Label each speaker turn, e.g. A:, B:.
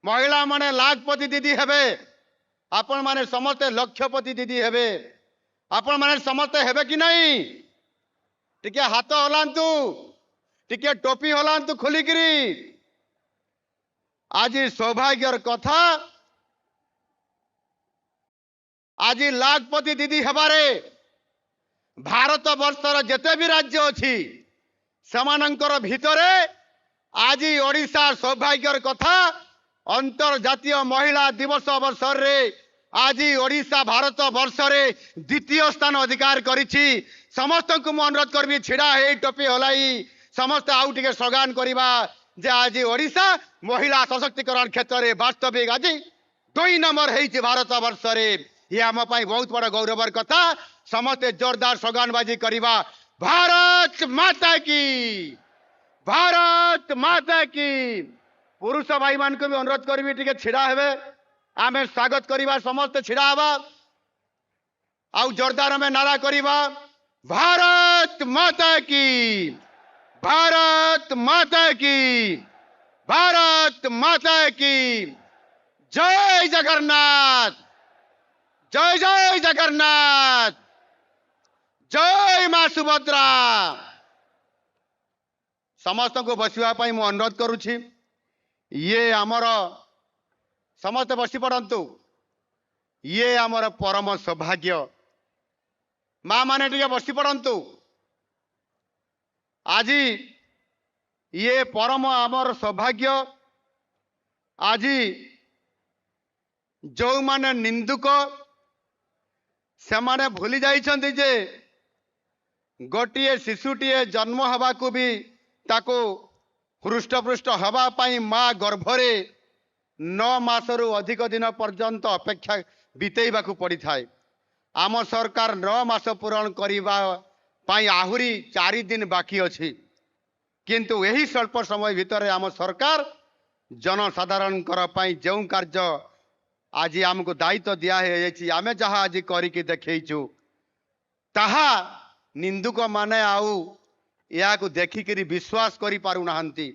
A: महिला माने लाखपति दीदी हेबे आपण माने समस्ते लक्षपति दीदी हेबे आपण माने समस्ते हेबे कि नहीं टिके हाथ हलांतु टिके टोपी हलांतु खोलिकिरी आज सौभाग्यर कथा आज लाखपति दीदी हेबारे भारत वर्षर जेते भी राज्य अच्छी समानंकर भितरे आज ओडिशा सौभाग्यर कथा अंतर्जातीय महिला दिवस अवसर रे आज ओडिशा भारत वर्ष रे द्वितीय स्थान अधिकार करिछि। समस्त को मु अनुरोध करबी छिड़ा हे टोपी हलाई समस्त आउ टिके स्लोगान करबा जे आज ओडिशा महिला सशक्तिकरण क्षेत्र में वास्तविक आज 2 नंबर है भारत वर्ष रे ये आम बहुत बड़ा गौरवर कथा। समस्ते जोरदार स्लोगानबाजी करवा भारत माता की भारत माता की। पुरुष भाई मान को भी अनुरोध करी टिके छिड़ा हेबे आमे स्वागत करवा समस्ते छिड़ा हवा आउ जोरदार आमे नारा करवा भारत माता की भारत माता की भारत माता की। जय जगन्नाथ जय जय जगन्नाथ जय मां सुभद्रा। समस्त को बसवा मु अनुरोध करुछि ये आमर समस्त बसी पड़तु ये आमर परम सौभाग्य माँ माने टिके बसी पड़तु आज ये परम आमर सौभाग्य आज जो माने निंदुक से माने भूली जाइछन्ति जे गोटिए शिशुटीए जन्म हवा को भी ताको हृष्टपृष्ट हवा पाई माँ गर्भरे 9 मासरु अधिक दिन पर्यंत अपेक्षा बितेइबा को पड़ी थाए। आम सरकार 9 मास पूरण करिबा पाई आहुरी 4 दिन बाकी अछि किंतु यही स्वल्प समय भितर आम सरकार जनसाधारण जो कार्य आज आमको दायित्व दिया है आमे जहाँ आज करिकी देखैछु ताहा निंदुक माने आउ या को देखिकरी विश्वास करि पारु नाहंती।